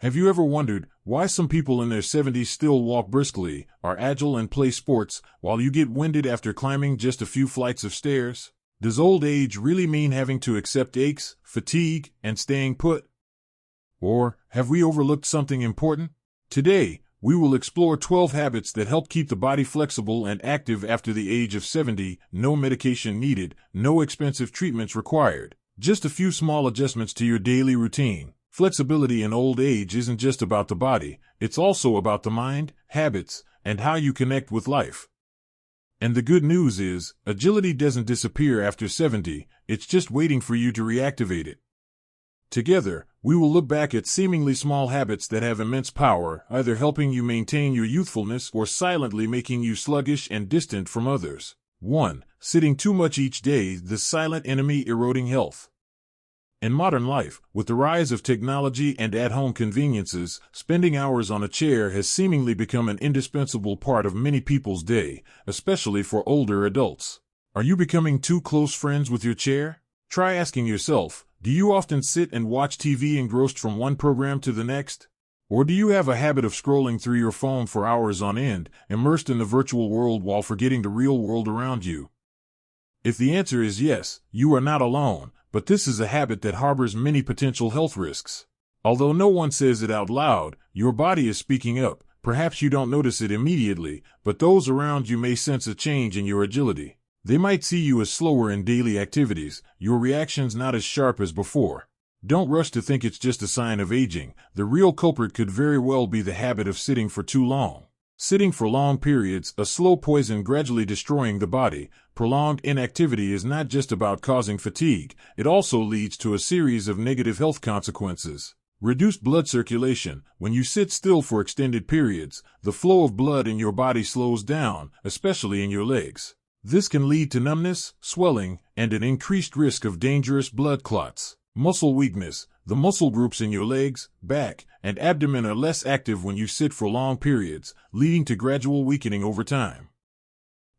Have you ever wondered why some people in their 70s still walk briskly, are agile and play sports, while you get winded after climbing just a few flights of stairs? Does old age really mean having to accept aches, fatigue, and staying put? Or have we overlooked something important? Today, we will explore 12 habits that help keep the body flexible and active after the age of 70, no medication needed, no expensive treatments required, just a few small adjustments to your daily routine. Flexibility in old age isn't just about the body, it's also about the mind, habits, and how you connect with life. And the good news is, agility doesn't disappear after 70, it's just waiting for you to reactivate it. Together, we will look back at seemingly small habits that have immense power, either helping you maintain your youthfulness or silently making you sluggish and distant from others. 1. Sitting too much each day, the silent enemy eroding health. In modern life, with the rise of technology and at-home conveniences, spending hours on a chair has seemingly become an indispensable part of many people's day, especially for older adults. Are you becoming too close friends with your chair? Try asking yourself, do you often sit and watch TV engrossed from one program to the next? Or do you have a habit of scrolling through your phone for hours on end, immersed in the virtual world while forgetting the real world around you? If the answer is yes, you are not alone, but this is a habit that harbors many potential health risks. Although no one says it out loud, your body is speaking up. Perhaps you don't notice it immediately, but those around you may sense a change in your agility. They might see you as slower in daily activities, your reactions not as sharp as before. Don't rush to think it's just a sign of aging. The real culprit could very well be the habit of sitting for too long. Sitting for long periods, a slow poison gradually destroying the body. Prolonged inactivity is not just about causing fatigue, it also leads to a series of negative health consequences. Reduced blood circulation. When you sit still for extended periods, the flow of blood in your body slows down, especially in your legs. This can lead to numbness, swelling, and an increased risk of dangerous blood clots. Muscle weakness. The muscle groups in your legs, back, and abdomen are less active when you sit for long periods, leading to gradual weakening over time.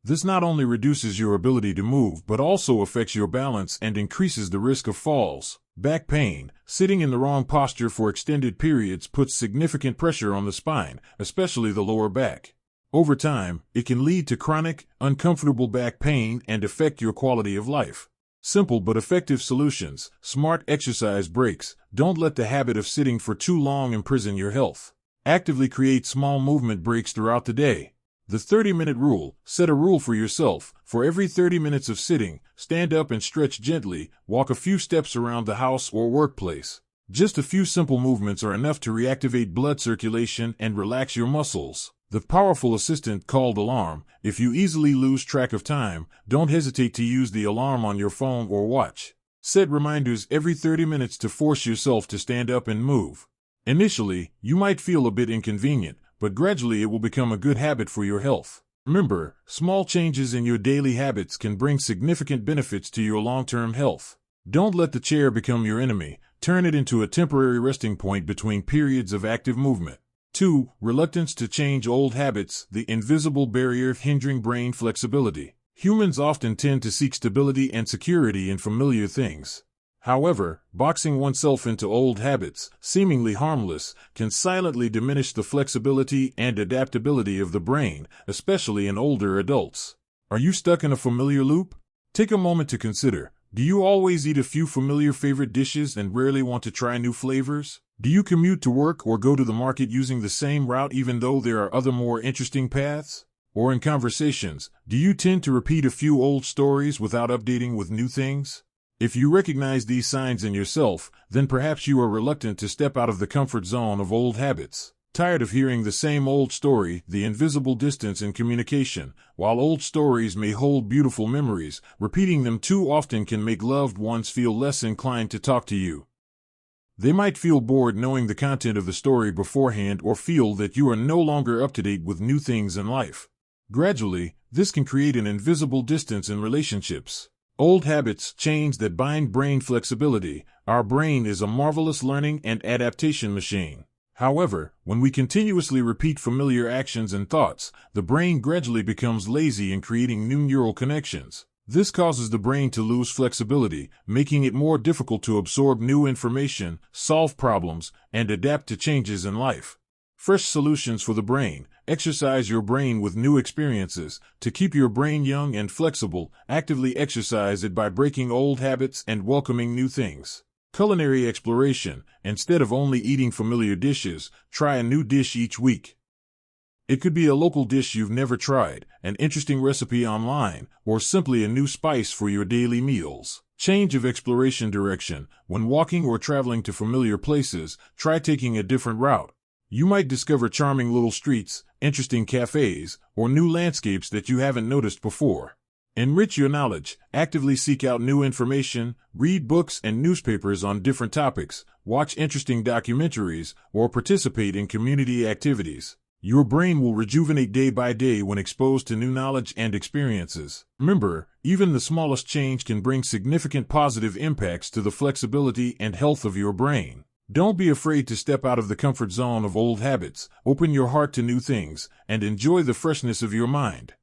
This not only reduces your ability to move but also affects your balance and increases the risk of falls. Back pain. Sitting in the wrong posture for extended periods puts significant pressure on the spine, especially the lower back. Over time, it can lead to chronic, uncomfortable back pain and affect your quality of life. Simple but effective solutions. Smart exercise breaks. Don't let the habit of sitting for too long imprison your health. Actively create small movement breaks throughout the day. The 30-minute rule. Set a rule for yourself. For every 30 minutes of sitting, stand up and stretch gently, walk a few steps around the house or workplace. Just a few simple movements are enough to reactivate blood circulation and relax your muscles. The powerful assistant called alarm. If you easily lose track of time, don't hesitate to use the alarm on your phone or watch. Set reminders every 30 minutes to force yourself to stand up and move. Initially, you might feel a bit inconvenient, but gradually it will become a good habit for your health. Remember, small changes in your daily habits can bring significant benefits to your long-term health. Don't let the chair become your enemy. Turn it into a temporary resting point between periods of active movement. 2. Reluctance to change old habits, the invisible barrier hindering brain flexibility. Humans often tend to seek stability and security in familiar things. However, boxing oneself into old habits, seemingly harmless, can silently diminish the flexibility and adaptability of the brain, especially in older adults. Are you stuck in a familiar loop? Take a moment to consider. Do you always eat a few familiar favorite dishes and rarely want to try new flavors? Do you commute to work or go to the market using the same route even though there are other more interesting paths? Or in conversations, do you tend to repeat a few old stories without updating with new things? If you recognize these signs in yourself, then perhaps you are reluctant to step out of the comfort zone of old habits. Tired of hearing the same old story, the invisible distance in communication. While old stories may hold beautiful memories, repeating them too often can make loved ones feel less inclined to talk to you. They might feel bored knowing the content of the story beforehand or feel that you are no longer up to date with new things in life. Gradually, this can create an invisible distance in relationships. Old habits, chains that bind brain flexibility. Our brain is a marvelous learning and adaptation machine. However, when we continuously repeat familiar actions and thoughts, the brain gradually becomes lazy in creating new neural connections. This causes the brain to lose flexibility, making it more difficult to absorb new information, solve problems, and adapt to changes in life. Fresh solutions for the brain. Exercise your brain with new experiences. To keep your brain young and flexible, actively exercise it by breaking old habits and welcoming new things. Culinary exploration. Instead of only eating familiar dishes, try a new dish each week. It could be a local dish you've never tried, an interesting recipe online, or simply a new spice for your daily meals. Change of exploration direction. When walking or traveling to familiar places, try taking a different route. You might discover charming little streets, interesting cafes, or new landscapes that you haven't noticed before. Enrich your knowledge. Actively seek out new information, read books and newspapers on different topics, watch interesting documentaries, or participate in community activities. Your brain will rejuvenate day by day when exposed to new knowledge and experiences. Remember, even the smallest change can bring significant positive impacts to the flexibility and health of your brain. Don't be afraid to step out of the comfort zone of old habits, open your heart to new things, and enjoy the freshness of your mind.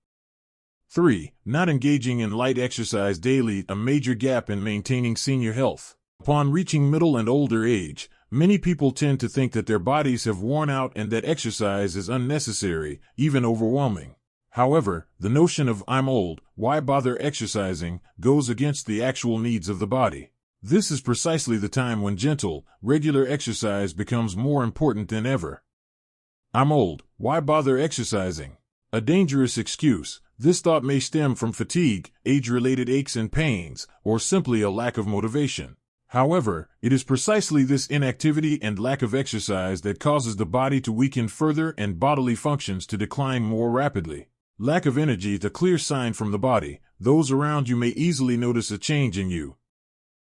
3. Not engaging in light exercise daily, a major gap in maintaining senior health. Upon reaching middle and older age, many people tend to think that their bodies have worn out and that exercise is unnecessary, even overwhelming. However, the notion of "I'm old, why bother exercising?" goes against the actual needs of the body. This is precisely the time when gentle, regular exercise becomes more important than ever. I'm old, why bother exercising? A dangerous excuse. This thought may stem from fatigue, age-related aches and pains, or simply a lack of motivation. However, it is precisely this inactivity and lack of exercise that causes the body to weaken further and bodily functions to decline more rapidly. Lack of energy is a clear sign from the body. Those around you may easily notice a change in you.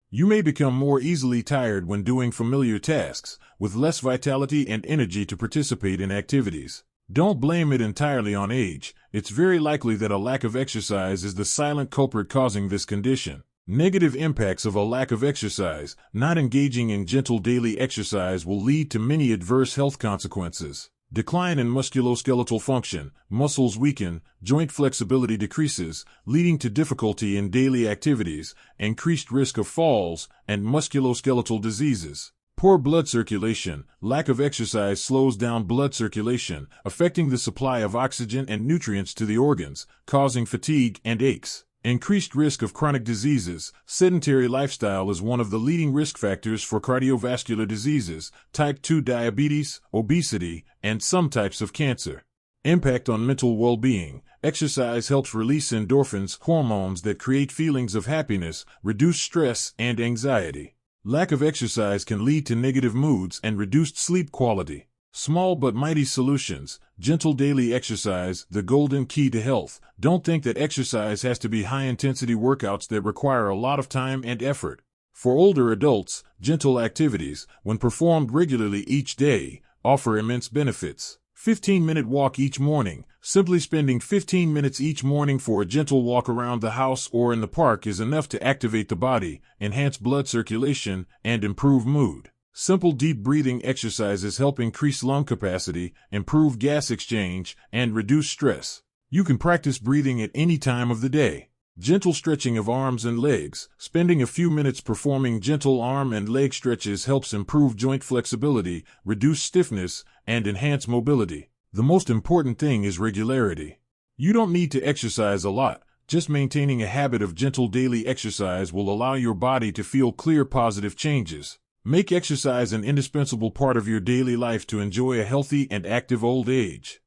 You may become more easily tired when doing familiar tasks, with less vitality and energy to participate in activities. Don't blame it entirely on age. It's very likely that a lack of exercise is the silent culprit causing this condition. Negative impacts of a lack of exercise. Not engaging in gentle daily exercise will lead to many adverse health consequences. Decline in musculoskeletal function, muscles weaken, joint flexibility decreases, leading to difficulty in daily activities, increased risk of falls, and musculoskeletal diseases. Poor blood circulation. Lack of exercise slows down blood circulation, affecting the supply of oxygen and nutrients to the organs, causing fatigue and aches. Increased risk of chronic diseases. Sedentary lifestyle is one of the leading risk factors for cardiovascular diseases, type 2 diabetes, obesity, and some types of cancer. Impact on mental well-being. Exercise helps release endorphins, hormones that create feelings of happiness, reduce stress and anxiety. Lack of exercise can lead to negative moods and reduced sleep quality. Small but mighty solutions. Gentle daily exercise, the golden key to health. Don't think that exercise has to be high-intensity workouts that require a lot of time and effort. For older adults, gentle activities, when performed regularly each day, offer immense benefits. 15-minute walk each morning. Simply spending 15 minutes each morning for a gentle walk around the house or in the park is enough to activate the body, enhance blood circulation, and improve mood. Simple deep breathing exercises help increase lung capacity, improve gas exchange, and reduce stress. You can practice breathing at any time of the day. Gentle stretching of arms and legs. Spending a few minutes performing gentle arm and leg stretches helps improve joint flexibility, reduce stiffness, and enhance mobility. The most important thing is regularity. You don't need to exercise a lot. Just maintaining a habit of gentle daily exercise will allow your body to feel clear positive changes. Make exercise an indispensable part of your daily life to enjoy a healthy and active old age.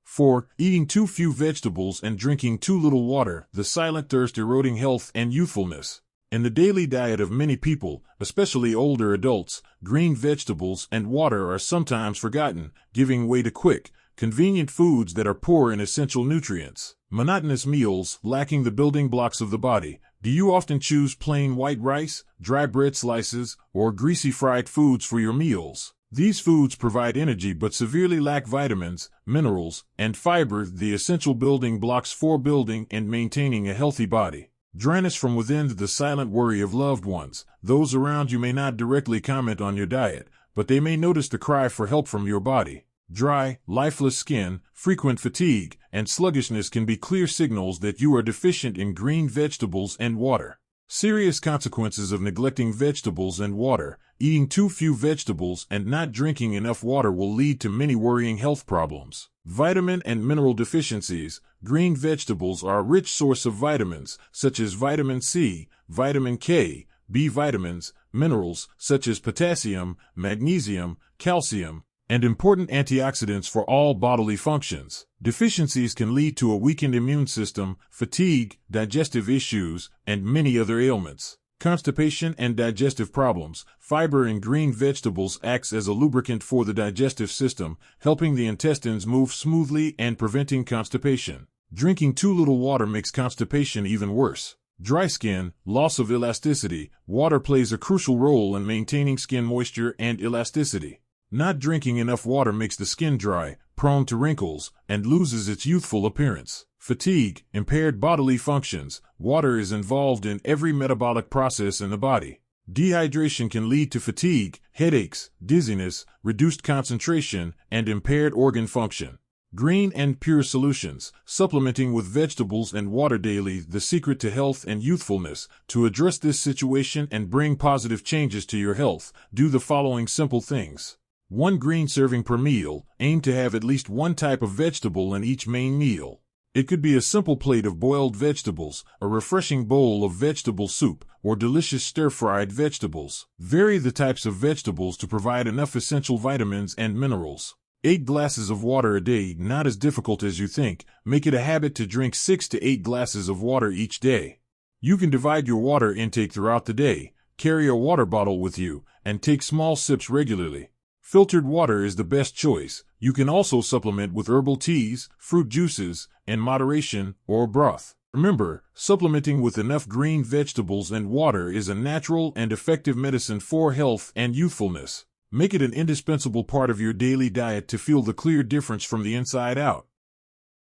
4. Eating too few vegetables and drinking too little water, the silent thirst eroding health and youthfulness. In the daily diet of many people, especially older adults, green vegetables and water are sometimes forgotten, giving way to quick, convenient foods that are poor in essential nutrients. Monotonous meals, lacking the building blocks of the body. Do you often choose plain white rice, dry bread slices, or greasy fried foods for your meals? These foods provide energy but severely lack vitamins, minerals, and fiber, the essential building blocks for building and maintaining a healthy body. Dryness from within, the silent worry of loved ones. Those around you may not directly comment on your diet, but they may notice the cry for help from your body. Dry, lifeless skin, frequent fatigue, and sluggishness can be clear signals that you are deficient in green vegetables and water. Serious consequences of neglecting vegetables and water. Eating too few vegetables and not drinking enough water will lead to many worrying health problems. Vitamin and mineral deficiencies. Green vegetables are a rich source of vitamins, such as vitamin C, vitamin K, B vitamins, minerals, such as potassium, magnesium, calcium, and important antioxidants for all bodily functions. Deficiencies can lead to a weakened immune system, fatigue, digestive issues, and many other ailments. Constipation and digestive problems. Fiber in green vegetables acts as a lubricant for the digestive system, helping the intestines move smoothly and preventing constipation. Drinking too little water makes constipation even worse. Dry skin, loss of elasticity. Water plays a crucial role in maintaining skin moisture and elasticity. Not drinking enough water makes the skin dry, prone to wrinkles, and loses its youthful appearance. Fatigue, impaired bodily functions. Water is involved in every metabolic process in the body. Dehydration can lead to fatigue, headaches, dizziness, reduced concentration, and impaired organ function. Green and pure solutions. Supplementing with vegetables and water daily. The secret to health and youthfulness. To address this situation and bring positive changes to your health, do the following simple things. 1 green serving per meal. Aim to have at least one type of vegetable in each main meal. It could be a simple plate of boiled vegetables, a refreshing bowl of vegetable soup, or delicious stir-fried vegetables. Vary the types of vegetables to provide enough essential vitamins and minerals. 8 glasses of water a day. Not as difficult as you think. Make it a habit to drink 6 to 8 glasses of water each day. You can divide your water intake throughout the day, carry a water bottle with you, and take small sips regularly. Filtered water is the best choice. You can also supplement with herbal teas, fruit juices, in moderation, or broth. Remember, supplementing with enough green vegetables and water is a natural and effective medicine for health and youthfulness. Make it an indispensable part of your daily diet to feel the clear difference from the inside out.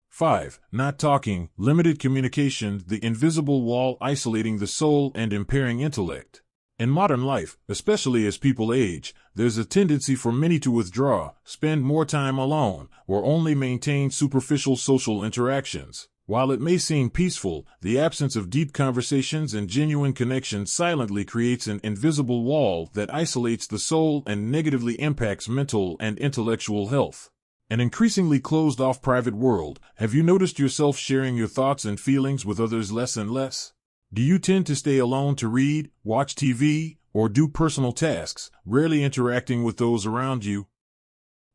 5. Not talking, limited communication, the invisible wall isolating the soul and impairing intellect. In modern life, especially as people age, there's a tendency for many to withdraw, spend more time alone, or only maintain superficial social interactions. While it may seem peaceful, the absence of deep conversations and genuine connection silently creates an invisible wall that isolates the soul and negatively impacts mental and intellectual health. An increasingly closed-off private world. Have you noticed yourself sharing your thoughts and feelings with others less and less? Do you tend to stay alone to read, watch TV, or do personal tasks, rarely interacting with those around you?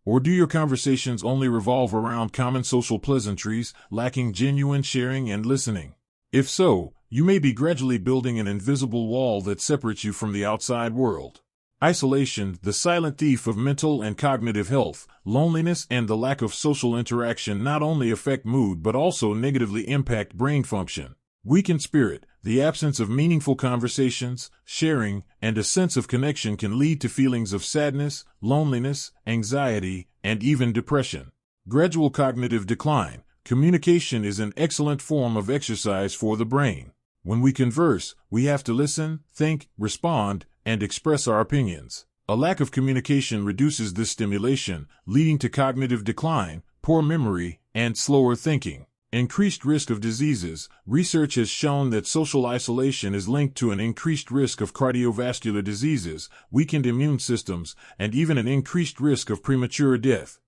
Or do your conversations only revolve around common social pleasantries, lacking genuine sharing and listening? If so, you may be gradually building an invisible wall that separates you from the outside world. Isolation, the silent thief of mental and cognitive health. Loneliness and the lack of social interaction not only affect mood but also negatively impact brain function. Weakened spirit, the absence of meaningful conversations, sharing, and a sense of connection can lead to feelings of sadness, loneliness, anxiety, and even depression. Gradual cognitive decline. Communication is an excellent form of exercise for the brain. When we converse, we have to listen, think, respond, and express our opinions. A lack of communication reduces this stimulation, leading to cognitive decline, poor memory, and slower thinking. Increased risk of diseases. Research has shown that social isolation is linked to an increased risk of cardiovascular diseases, weakened immune systems, and even an increased risk of premature death.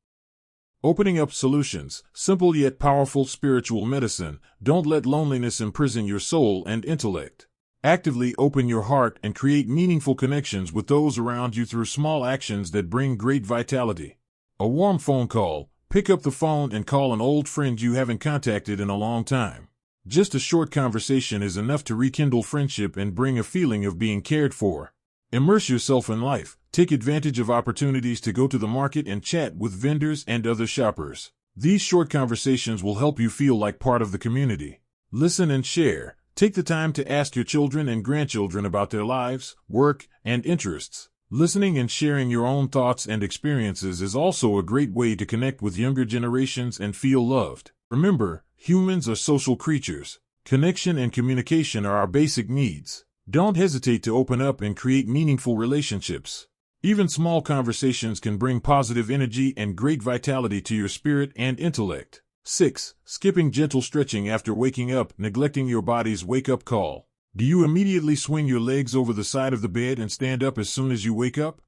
Opening up solutions. Simple yet powerful spiritual medicine. Don't let loneliness imprison your soul and intellect. Actively open your heart and create meaningful connections with those around you through small actions that bring great vitality. A warm phone call. Pick up the phone and call an old friend you haven't contacted in a long time. Just a short conversation is enough to rekindle friendship and bring a feeling of being cared for. Immerse yourself in life. Take advantage of opportunities to go to the market and chat with vendors and other shoppers. These short conversations will help you feel like part of the community. Listen and share. Take the time to ask your children and grandchildren about their lives, work, and interests. Listening and sharing your own thoughts and experiences is also a great way to connect with younger generations and feel loved. Remember, humans are social creatures. Connection and communication are our basic needs. Don't hesitate to open up and create meaningful relationships. Even small conversations can bring positive energy and great vitality to your spirit and intellect. 6. Skipping gentle stretching after waking up, neglecting your body's wake-up call. Do you immediately swing your legs over the side of the bed and stand up as soon as you wake up?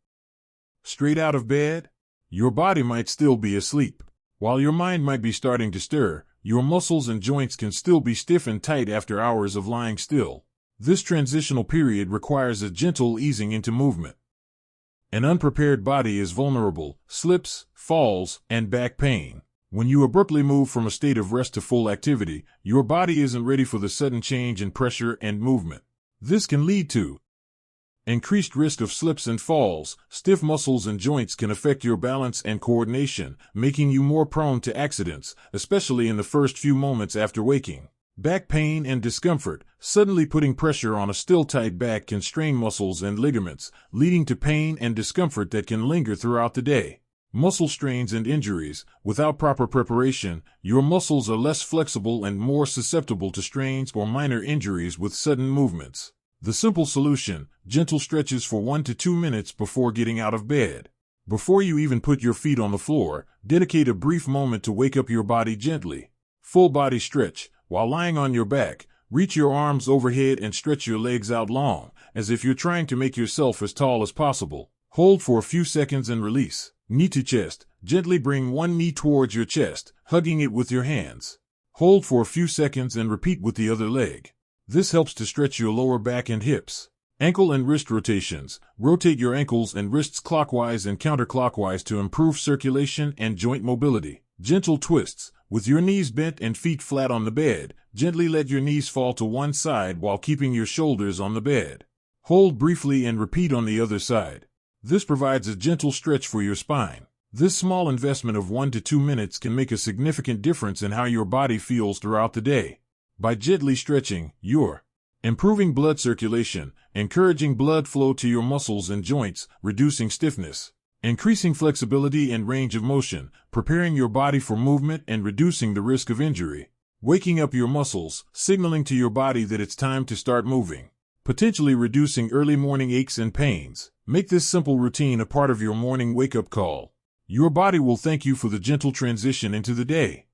Straight out of bed? Your body might still be asleep. While your mind might be starting to stir, your muscles and joints can still be stiff and tight after hours of lying still. This transitional period requires a gentle easing into movement. An unprepared body is vulnerable, slips, falls, and back pain. When you abruptly move from a state of rest to full activity, your body isn't ready for the sudden change in pressure and movement. This can lead to increased risk of slips and falls. Stiff muscles and joints can affect your balance and coordination, making you more prone to accidents, especially in the first few moments after waking. Back pain and discomfort. Suddenly putting pressure on a still tight back can strain muscles and ligaments, leading to pain and discomfort that can linger throughout the day. Muscle strains and injuries. Without proper preparation, your muscles are less flexible and more susceptible to strains or minor injuries with sudden movements. The simple solution: gentle stretches for 1 to 2 minutes before getting out of bed. Before you even put your feet on the floor, dedicate a brief moment to wake up your body gently. Full body stretch. While lying on your back, reach your arms overhead and stretch your legs out long, as if you're trying to make yourself as tall as possible. Hold for a few seconds and release. Knee to chest. Gently bring one knee towards your chest, hugging it with your hands. Hold for a few seconds and repeat with the other leg. This helps to stretch your lower back and hips. Ankle and wrist rotations. Rotate your ankles and wrists clockwise and counterclockwise to improve circulation and joint mobility. Gentle twists. With your knees bent and feet flat on the bed, gently let your knees fall to one side while keeping your shoulders on the bed. Hold briefly and repeat on the other side. This provides a gentle stretch for your spine. This small investment of 1 to 2 minutes can make a significant difference in how your body feels throughout the day. By gently stretching, you're improving blood circulation, encouraging blood flow to your muscles and joints, reducing stiffness, increasing flexibility and range of motion, preparing your body for movement and reducing the risk of injury. Waking up your muscles, signaling to your body that it's time to start moving. Potentially reducing early morning aches and pains. Make this simple routine a part of your morning wake-up call. Your body will thank you for the gentle transition into the day.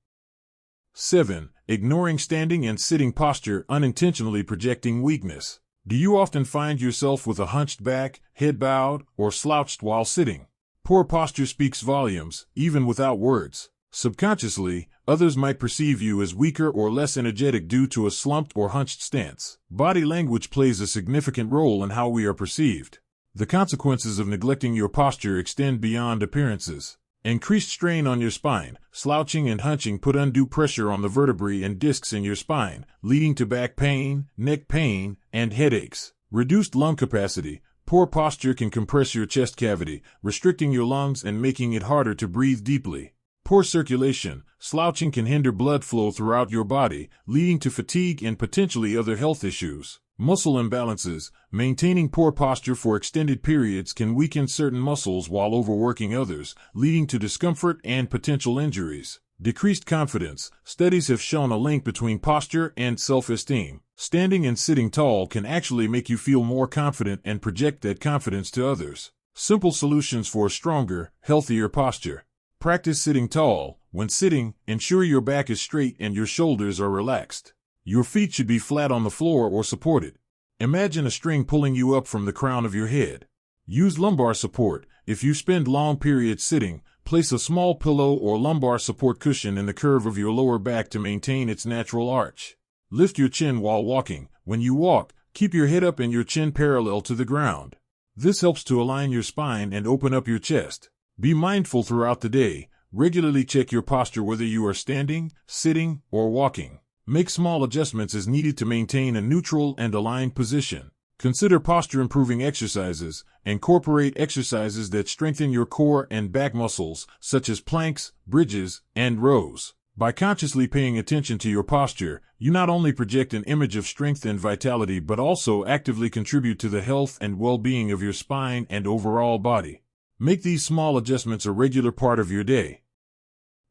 7. Ignoring standing and sitting posture, unintentionally projecting weakness. Do you often find yourself with a hunched back, head bowed, or slouched while sitting? Poor posture speaks volumes, even without words. Subconsciously, others might perceive you as weaker or less energetic due to a slumped or hunched stance. Body language plays a significant role in how we are perceived. The consequences of neglecting your posture extend beyond appearances. Increased strain on your spine. Slouching and hunching put undue pressure on the vertebrae and discs in your spine, leading to back pain, neck pain, and headaches. Reduced lung capacity. Poor posture can compress your chest cavity, restricting your lungs and making it harder to breathe deeply. Poor circulation. Slouching can hinder blood flow throughout your body, leading to fatigue and potentially other health issues. Muscle imbalances. Maintaining poor posture for extended periods can weaken certain muscles while overworking others, leading to discomfort and potential injuries. Decreased confidence. Studies have shown a link between posture and self-esteem. Standing and sitting tall can actually make you feel more confident and project that confidence to others. Simple solutions for a stronger, healthier posture. Practice sitting tall. When sitting, ensure your back is straight and your shoulders are relaxed. Your feet should be flat on the floor or supported. Imagine a string pulling you up from the crown of your head. Use lumbar support. If you spend long periods sitting, place a small pillow or lumbar support cushion in the curve of your lower back to maintain its natural arch. Lift your chin while walking. When you walk, keep your head up and your chin parallel to the ground. This helps to align your spine and open up your chest. Be mindful throughout the day. Regularly check your posture whether you are standing, sitting, or walking. Make small adjustments as needed to maintain a neutral and aligned position. Consider posture-improving exercises. Incorporate exercises that strengthen your core and back muscles, such as planks, bridges, and rows. By consciously paying attention to your posture, you not only project an image of strength and vitality but also actively contribute to the health and well-being of your spine and overall body. Make these small adjustments a regular part of your day.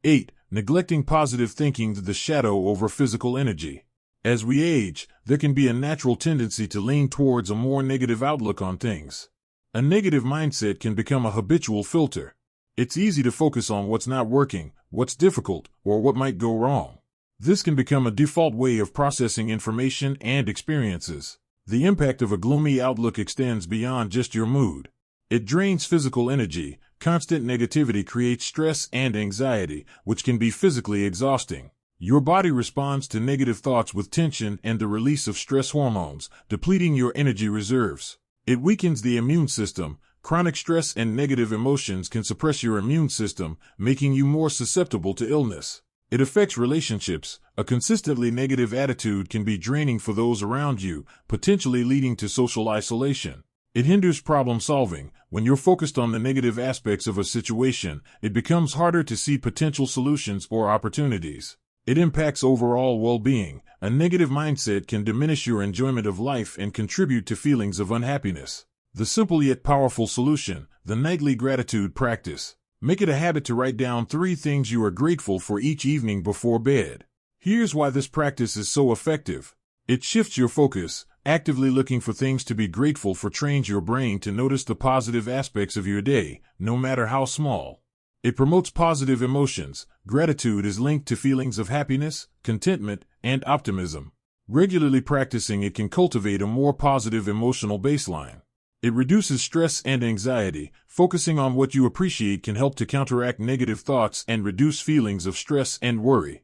8. Neglecting positive thinking, the shadow over physical energy. As we age, there can be a natural tendency to lean towards a more negative outlook on things. A negative mindset can become a habitual filter. It's easy to focus on what's not working, what's difficult, or what might go wrong. This can become a default way of processing information and experiences. The impact of a gloomy outlook extends beyond just your mood. It drains physical energy. Constant negativity creates stress and anxiety, which can be physically exhausting. Your body responds to negative thoughts with tension and the release of stress hormones, depleting your energy reserves. It weakens the immune system. Chronic stress and negative emotions can suppress your immune system, making you more susceptible to illness. It affects relationships. A consistently negative attitude can be draining for those around you, potentially leading to social isolation. It hinders problem solving. When you're focused on the negative aspects of a situation, it becomes harder to see potential solutions or opportunities. It impacts overall well-being. A negative mindset can diminish your enjoyment of life and contribute to feelings of unhappiness. The simple yet powerful solution, the nightly gratitude practice. Make it a habit to write down 3 things you are grateful for each evening before bed. Here's why this practice is so effective. It shifts your focus. Actively looking for things to be grateful for trains your brain to notice the positive aspects of your day, no matter how small. It promotes positive emotions. Gratitude is linked to feelings of happiness, contentment, and optimism. Regularly practicing it can cultivate a more positive emotional baseline. It reduces stress and anxiety. Focusing on what you appreciate can help to counteract negative thoughts and reduce feelings of stress and worry.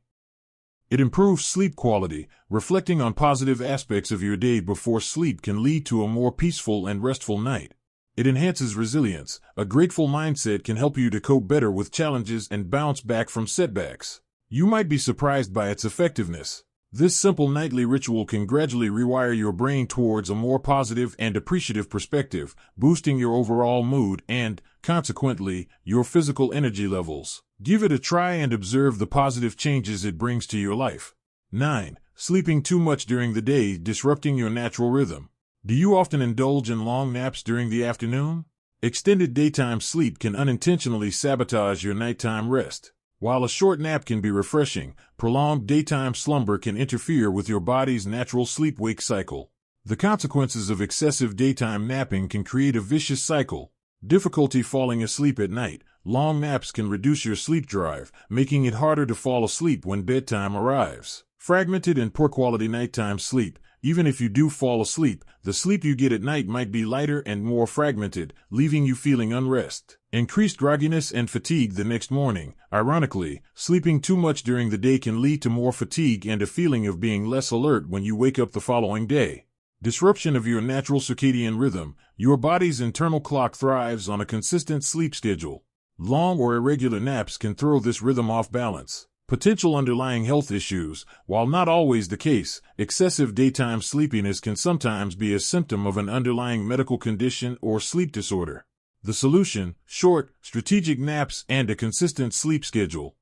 It improves sleep quality. Reflecting on positive aspects of your day before sleep can lead to a more peaceful and restful night. It enhances resilience. A grateful mindset can help you to cope better with challenges and bounce back from setbacks. You might be surprised by its effectiveness. This simple nightly ritual can gradually rewire your brain towards a more positive and appreciative perspective, boosting your overall mood and, consequently, your physical energy levels. Give it a try and observe the positive changes it brings to your life. 9. Sleeping too much during the day, disrupting your natural rhythm. Do you often indulge in long naps during the afternoon? Extended daytime sleep can unintentionally sabotage your nighttime rest. While a short nap can be refreshing, prolonged daytime slumber can interfere with your body's natural sleep-wake cycle. The consequences of excessive daytime napping can create a vicious cycle. Difficulty falling asleep at night. Long naps can reduce your sleep drive, making it harder to fall asleep when bedtime arrives. Fragmented and poor quality nighttime sleep. Even if you do fall asleep, the sleep you get at night might be lighter and more fragmented, leaving you feeling unrest. Increased grogginess and fatigue the next morning. Ironically, sleeping too much during the day can lead to more fatigue and a feeling of being less alert when you wake up the following day. Disruption of your natural circadian rhythm. Your body's internal clock thrives on a consistent sleep schedule. Long or irregular naps can throw this rhythm off balance. Potential underlying health issues. While not always the case, excessive daytime sleepiness can sometimes be a symptom of an underlying medical condition or sleep disorder. The solution: short, strategic naps and a consistent sleep schedule.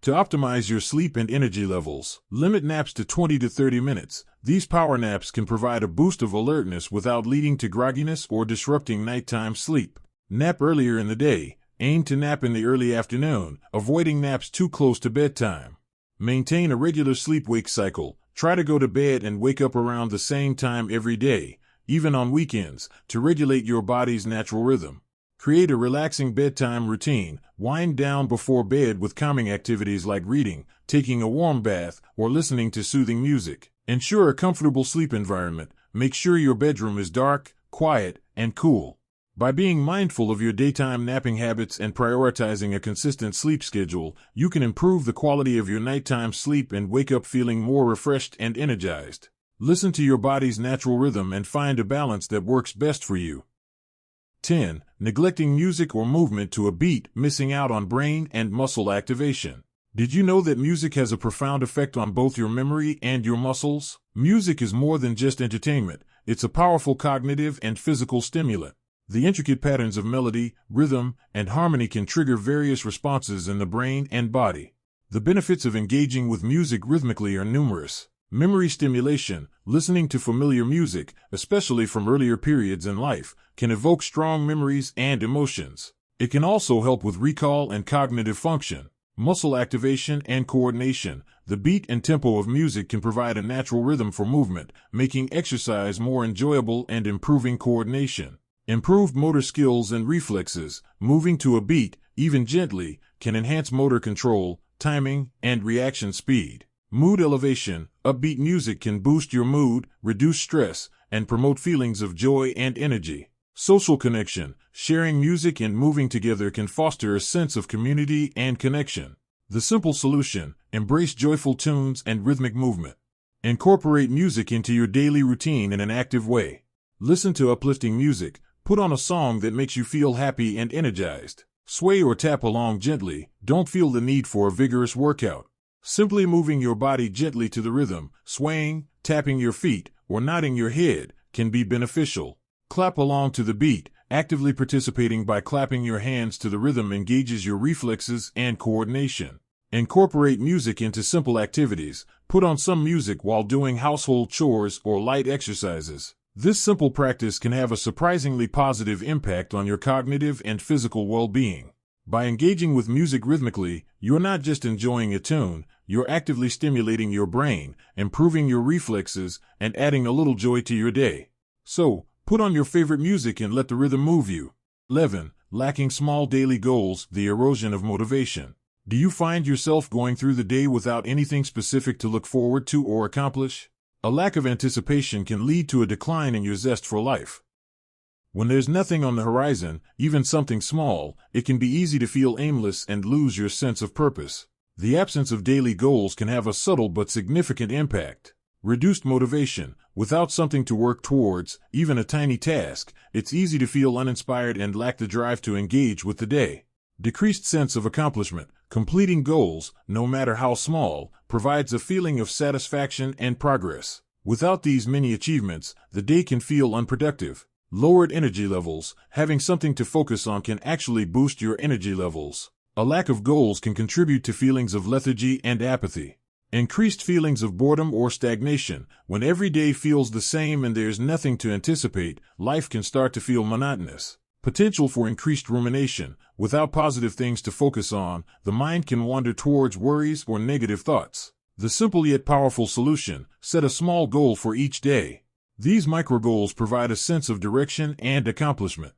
To optimize your sleep and energy levels, limit naps to 20 to 30 minutes. These power naps can provide a boost of alertness without leading to grogginess or disrupting nighttime sleep. Nap earlier in the day. Aim to nap in the early afternoon, avoiding naps too close to bedtime. Maintain a regular sleep-wake cycle. Try to go to bed and wake up around the same time every day, even on weekends, to regulate your body's natural rhythm. Create a relaxing bedtime routine. Wind down before bed with calming activities like reading, taking a warm bath, or listening to soothing music. Ensure a comfortable sleep environment. Make sure your bedroom is dark, quiet, and cool. By being mindful of your daytime napping habits and prioritizing a consistent sleep schedule, you can improve the quality of your nighttime sleep and wake up feeling more refreshed and energized. Listen to your body's natural rhythm and find a balance that works best for you. 10. Neglecting music or movement to a beat, missing out on brain and muscle activation. Did you know that music has a profound effect on both your memory and your muscles? Music is more than just entertainment. It's a powerful cognitive and physical stimulant. The intricate patterns of melody, rhythm, and harmony can trigger various responses in the brain and body. The benefits of engaging with music rhythmically are numerous. Memory stimulation. Listening to familiar music, especially from earlier periods in life, can evoke strong memories and emotions. It can also help with recall and cognitive function. Muscle activation and coordination. The beat and tempo of music can provide a natural rhythm for movement, making exercise more enjoyable and improving coordination. Improved motor skills and reflexes, moving to a beat, even gently, can enhance motor control, timing, and reaction speed. Mood elevation, upbeat music can boost your mood, reduce stress, and promote feelings of joy and energy. Social connection, sharing music and moving together can foster a sense of community and connection. The simple solution, embrace joyful tunes and rhythmic movement. Incorporate music into your daily routine in an active way. Listen to uplifting music, put on a song that makes you feel happy and energized. Sway or tap along gently, don't feel the need for a vigorous workout. Simply moving your body gently to the rhythm, swaying, tapping your feet, or nodding your head, can be beneficial. Clap along to the beat. Actively participating by clapping your hands to the rhythm engages your reflexes and coordination. Incorporate music into simple activities. Put on some music while doing household chores or light exercises. This simple practice can have a surprisingly positive impact on your cognitive and physical well-being. By engaging with music rhythmically, you're not just enjoying a tune, you're actively stimulating your brain, improving your reflexes, and adding a little joy to your day. So, put on your favorite music and let the rhythm move you. 11. Lacking small daily goals, the erosion of motivation. Do you find yourself going through the day without anything specific to look forward to or accomplish? A lack of anticipation can lead to a decline in your zest for life. When there's nothing on the horizon, even something small, it can be easy to feel aimless and lose your sense of purpose. The absence of daily goals can have a subtle but significant impact. Reduced motivation. Without something to work towards, even a tiny task, it's easy to feel uninspired and lack the drive to engage with the day. Decreased sense of accomplishment. Completing goals, no matter how small, provides a feeling of satisfaction and progress. Without these many achievements, the day can feel unproductive. Lowered energy levels. Having something to focus on can actually boost your energy levels. A lack of goals can contribute to feelings of lethargy and apathy. Increased feelings of boredom or stagnation. When every day feels the same and there's nothing to anticipate, life can start to feel monotonous. Potential for increased rumination. Without positive things to focus on, the mind can wander towards worries or negative thoughts. The simple yet powerful solution, set a small goal for each day. These micro-goals provide a sense of direction and accomplishment.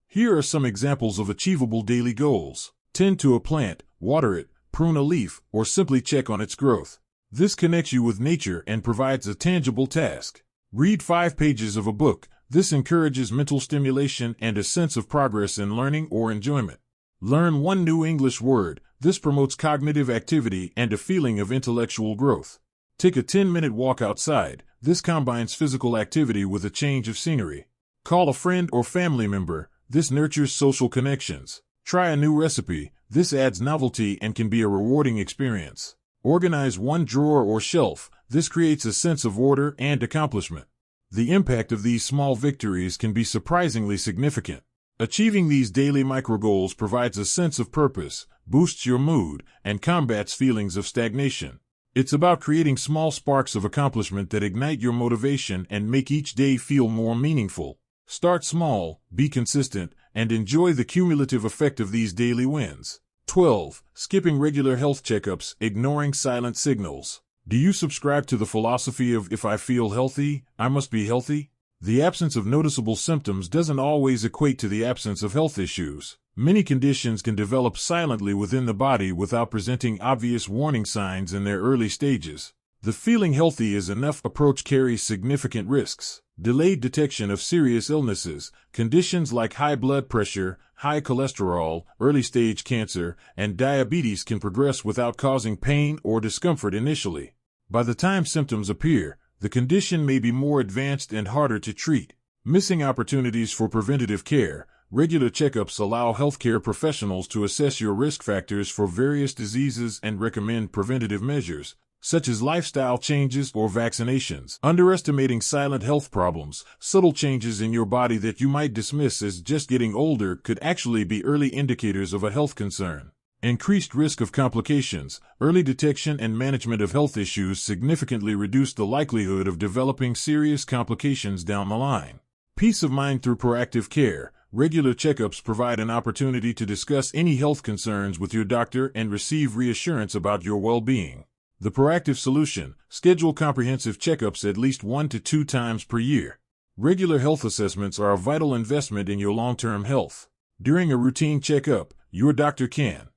Here are some examples of achievable daily goals. Tend to a plant, water it, prune a leaf, or simply check on its growth. This connects you with nature and provides a tangible task. Read 5 pages of a book. This encourages mental stimulation and a sense of progress in learning or enjoyment. Learn one new English word. This promotes cognitive activity and a feeling of intellectual growth. Take a 10-minute walk outside. This combines physical activity with a change of scenery. Call a friend or family member. This nurtures social connections. Try a new recipe. This adds novelty and can be a rewarding experience. Organize one drawer or shelf. This creates a sense of order and accomplishment. The impact of these small victories can be surprisingly significant. Achieving these daily micro-goals provides a sense of purpose, boosts your mood, and combats feelings of stagnation. It's about creating small sparks of accomplishment that ignite your motivation and make each day feel more meaningful. Start small, be consistent, and enjoy the cumulative effect of these daily wins. 12. Skipping regular health checkups, ignoring silent signals. Do you subscribe to the philosophy of if I feel healthy, I must be healthy? The absence of noticeable symptoms doesn't always equate to the absence of health issues. Many conditions can develop silently within the body without presenting obvious warning signs in their early stages. The feeling healthy is enough approach carries significant risks. Delayed detection of serious illnesses, conditions like high blood pressure, high cholesterol, early-stage cancer, and diabetes can progress without causing pain or discomfort initially. By the time symptoms appear, the condition may be more advanced and harder to treat. Missing opportunities for preventative care. Regular checkups allow healthcare professionals to assess your risk factors for various diseases and recommend preventative measures, such as lifestyle changes or vaccinations. Underestimating silent health problems, subtle changes in your body that you might dismiss as just getting older could actually be early indicators of a health concern. Increased risk of complications. Early detection and management of health issues significantly reduce the likelihood of developing serious complications down the line. Peace of mind through proactive care. Regular checkups provide an opportunity to discuss any health concerns with your doctor and receive reassurance about your well-being. The proactive solution, schedule comprehensive checkups at least 1 to 2 times per year. Regular health assessments are a vital investment in your long-term health. During a routine checkup, your doctor can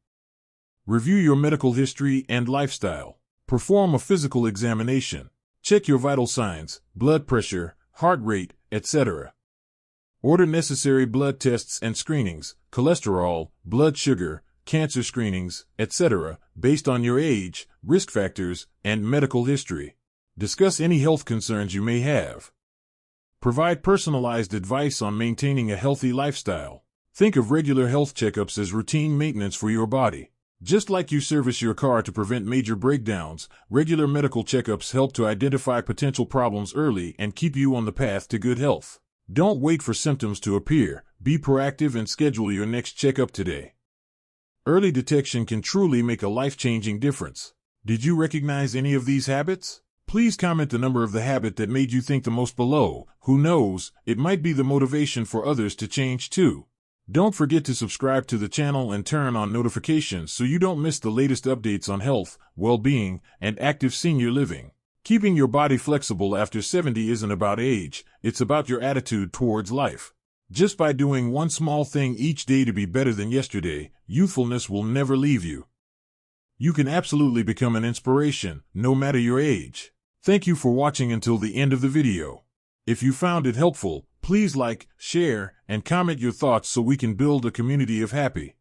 review your medical history and lifestyle, perform a physical examination, check your vital signs, blood pressure, heart rate, etc. Order necessary blood tests and screenings, cholesterol, blood sugar, cancer screenings, etc., based on your age, risk factors, and medical history. Discuss any health concerns you may have. Provide personalized advice on maintaining a healthy lifestyle. Think of regular health checkups as routine maintenance for your body. Just like you service your car to prevent major breakdowns, regular medical checkups help to identify potential problems early and keep you on the path to good health. Don't wait for symptoms to appear. Be proactive and schedule your next checkup today. Early detection can truly make a life-changing difference. Did you recognize any of these habits? Please comment the number of the habit that made you think the most below. Who knows, it might be the motivation for others to change too. Don't forget to subscribe to the channel and turn on notifications so you don't miss the latest updates on health, well-being, and active senior living. Keeping your body flexible after 70 isn't about age, it's about your attitude towards life. Just by doing one small thing each day to be better than yesterday, youthfulness will never leave you. You can absolutely become an inspiration, no matter your age. Thank you for watching until the end of the video. If you found it helpful, please like, share, and comment your thoughts so we can build a community of happy,